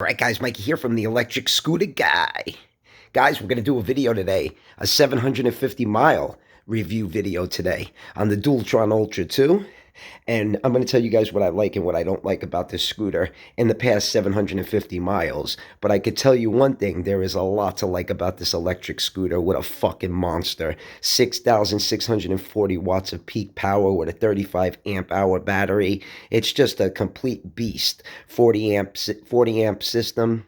All right, guys, Mikey here from the Electric Scooter Guy. Guys, we're going to do a video today, a 750-mile review video today on the DUALTRON Ultra 2. And I'm going to tell you guys what I like and what I don't like about this scooter in the past 750 miles. But I could tell you one thing, there is a lot to like about this electric scooter. What a fucking monster. 6,640 watts of peak power with a 35 amp hour battery. It's just a complete beast. 40 amp system.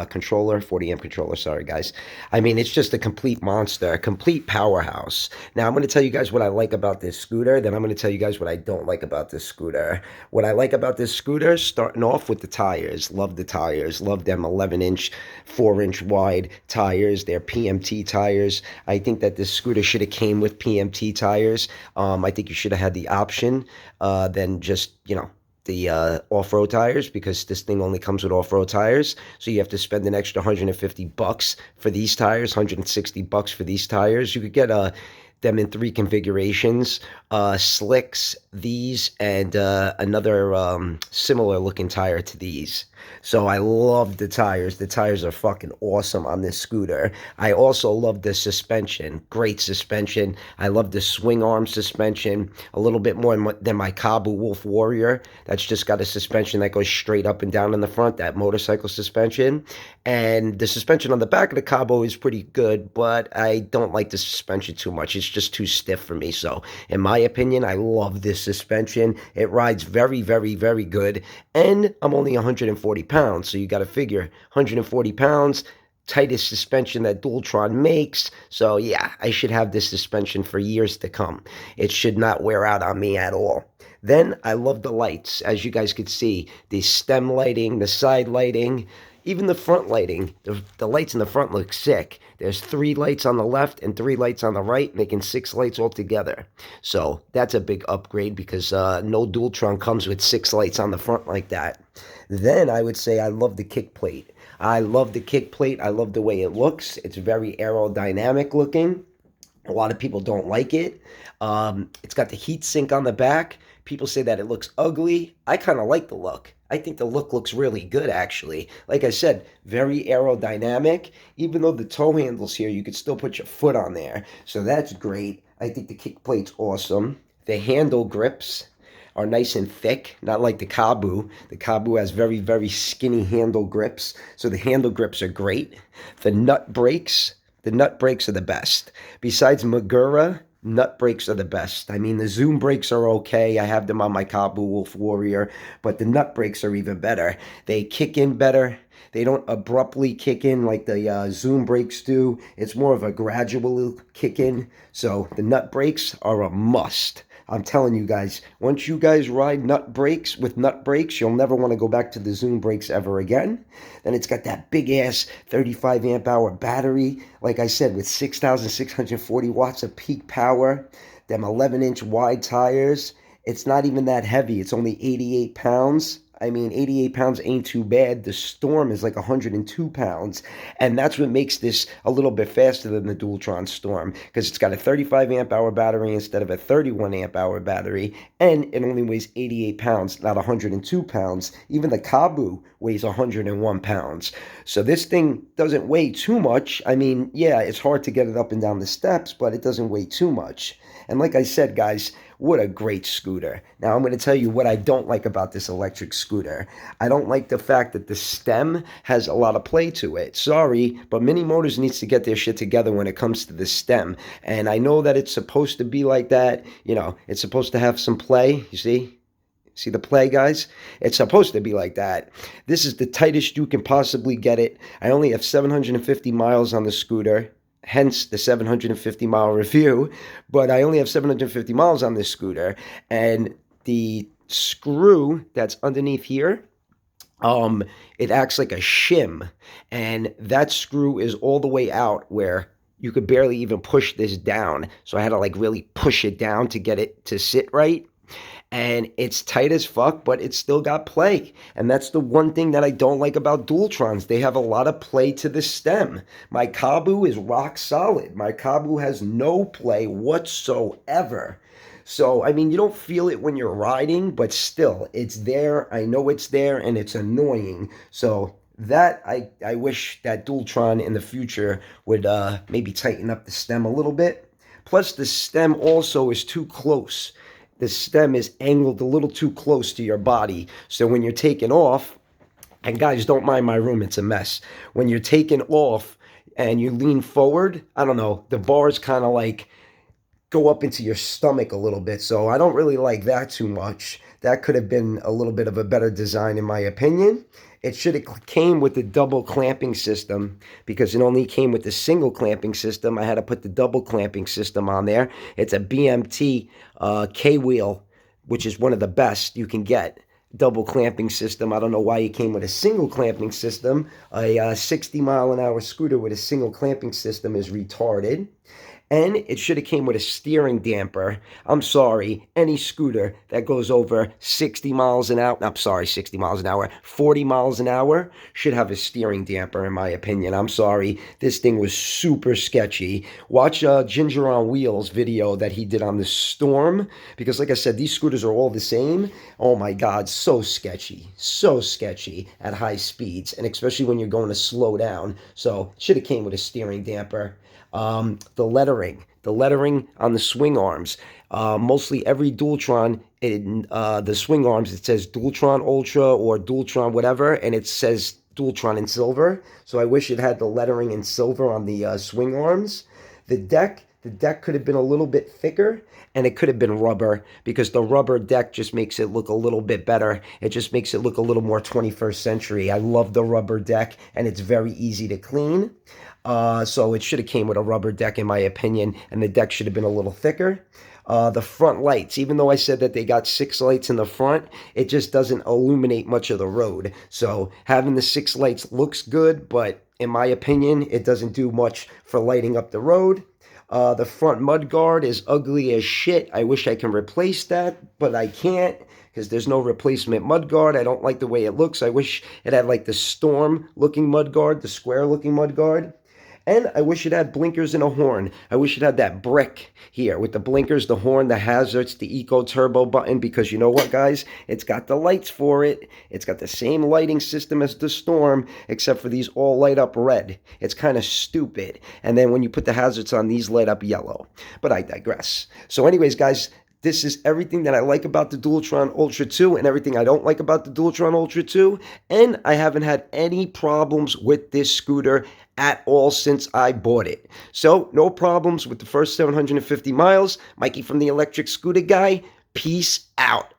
Controller, 40 amp controller, sorry guys. I mean, it's just a complete monster, a complete powerhouse. Now, I'm going to tell you guys what I like about this scooter, then I'm going to tell you guys what I don't like about this scooter. What I like about this scooter, starting off with the tires. Love the tires. Love them 11-inch, 4-inch wide tires. They're PMT tires. I think that this scooter should have came with PMT tires. I think you should have had the option, then just, the off-road tires, because this thing only comes with off-road tires, so you have to spend an extra $150 for these tires, $160 for these tires. You could get them in 3 configurations, slicks, these, and another similar looking tire to these. So I love the tires. The tires are fucking awesome on this scooter. I also love the suspension. Great suspension. I love the swing arm suspension a little bit more than my Kabu Wolf Warrior. That's just got a suspension that goes straight up and down in the front, that motorcycle suspension. And the suspension on the back of the Cabo is pretty good, but I don't like the suspension too much. It's just too stiff for me. So in my opinion, I love this suspension. It rides very, very, very good. And I'm only 140 pounds, so you got to figure 140 pounds, tightest suspension that DUALTRON makes. So yeah, I should have this suspension for years to come. It should not wear out on me at all. Then I love the lights. As you guys could see, the stem lighting, the side lighting, even the front lighting. The lights in the front look sick. There's 3 lights on the left and 3 lights on the right, making 6 lights altogether. So that's a big upgrade, because no DUALTRON comes with 6 lights on the front like that. Then I would say I love the kick plate. I love the kick plate. I love the way it looks. It's very aerodynamic looking. A lot of people don't like it. It's got the heat sink on the back. People say that it looks ugly. I kind of like the look. I think the look looks really good, actually. Like I said, very aerodynamic. Even though the toe handles here, you could still put your foot on there. So that's great. I think the kick plate's awesome. The handle grips are nice and thick, not like the Kabu. The Kabu has very, very skinny handle grips. So the handle grips are great. The nut brakes are the best. Besides Magura, nut brakes are the best. I mean, the zoom brakes are okay. I have them on my Kabu Wolf Warrior, but the nut brakes are even better. They kick in better. They don't abruptly kick in like the zoom brakes do. It's more of a gradual kick in. So the nut brakes are a must. I'm telling you guys, once you guys ride nut brakes, you'll never want to go back to the zoom brakes ever again. Then it's got that big ass 35 amp hour battery, like I said, with 6,640 watts of peak power, them 11-inch wide tires. It's not even that heavy. It's only 88 pounds. I mean, 88 pounds ain't too bad. The Storm is like 102 pounds. And that's what makes this a little bit faster than the DUALTRON Storm, because it's got a 35 amp hour battery instead of a 31 amp hour battery. And it only weighs 88 pounds, not 102 pounds. Even the Kabu weighs 101 pounds. So this thing doesn't weigh too much. I mean, yeah, it's hard to get it up and down the steps, but it doesn't weigh too much. And like I said, guys, what a great scooter. Now, I'm going to tell you what I don't like about this electric scooter. I don't like the fact that the stem has a lot of play to it. Sorry, but Minimotors needs to get their shit together when it comes to the stem. And I know that it's supposed to be like that. You know, it's supposed to have some play. You see? See the play, guys? It's supposed to be like that. This is the tightest you can possibly get it. I only have 750 miles on the scooter. Hence the 750-mile review, but I only have 750 miles on this scooter, and the screw that's underneath here, it acts like a shim, and that screw is all the way out where you could barely even push this down, so I had to like really push it down to get it to sit right. And it's tight as fuck, but it's still got play. And that's the one thing that I don't like about DUALTRONs. They have a lot of play to the stem. My Kabu is rock solid. My Kabu has no play whatsoever. So, I mean, you don't feel it when you're riding, but still, it's there. I know it's there, and it's annoying. So, That I wish that Dualtron in the future would maybe tighten up the stem a little bit. Plus, the stem also is too close. The stem is angled a little too close to your body. So when you're taking off, and guys, don't mind my room, it's a mess. When you're taking off and you lean forward, I don't know, the bars kind of like go up into your stomach a little bit. So I don't really like that too much. That could have been a little bit of a better design in my opinion. It should have came with the double clamping system because it only came with the single clamping system. I had to put the double clamping system on there. It's a BMT K-wheel, which is one of the best you can get. Double clamping system. I don't know why it came with a single clamping system. A 60 mile an hour scooter with a single clamping system is retarded. And it should have came with a steering damper. I'm sorry, any scooter that goes over 60 miles an hour, I'm sorry, 60 miles an hour, 40 miles an hour should have a steering damper in my opinion. I'm sorry, this thing was super sketchy. Watch Ginger on Wheels video that he did on the Storm, because like I said, these scooters are all the same. Oh my God, so sketchy at high speeds, and especially when you're going to slow down. So should have came with a steering damper. The lettering on the swing arms. Mostly every Dualtron, in the swing arms, it says Dualtron Ultra or Dualtron whatever, and it says Dualtron in silver. So I wish it had the lettering in silver on the swing arms. The deck could have been a little bit thicker, and it could have been rubber, because the rubber deck just makes it look a little bit better. It just makes it look a little more 21st century. I love the rubber deck, and it's very easy to clean. So it should have came with a rubber deck in my opinion, and the deck should have been a little thicker. The front lights, even though I said that they got 6 lights in the front, it just doesn't illuminate much of the road. So having the 6 lights looks good, but in my opinion, it doesn't do much for lighting up the road. The front mud guard is ugly as shit. I wish I can replace that, but I can't because there's no replacement mud guard. I don't like the way it looks. I wish it had like the Storm looking mud guard, the square looking mud guard. And I wish it had blinkers and a horn. I wish it had that brick here with the blinkers, the horn, the hazards, the eco turbo button, because you know what, guys? It's got the lights for it. It's got the same lighting system as the Storm, except for these all light up red. It's kind of stupid. And then when you put the hazards on, these light up yellow. But I digress. So anyways, guys, this is everything that I like about the Dualtron Ultra 2 and everything I don't like about the Dualtron Ultra 2. And I haven't had any problems with this scooter at all since I bought it. So, no problems with the first 750 miles. Mikey from the Electric Scooter Guy. Peace out.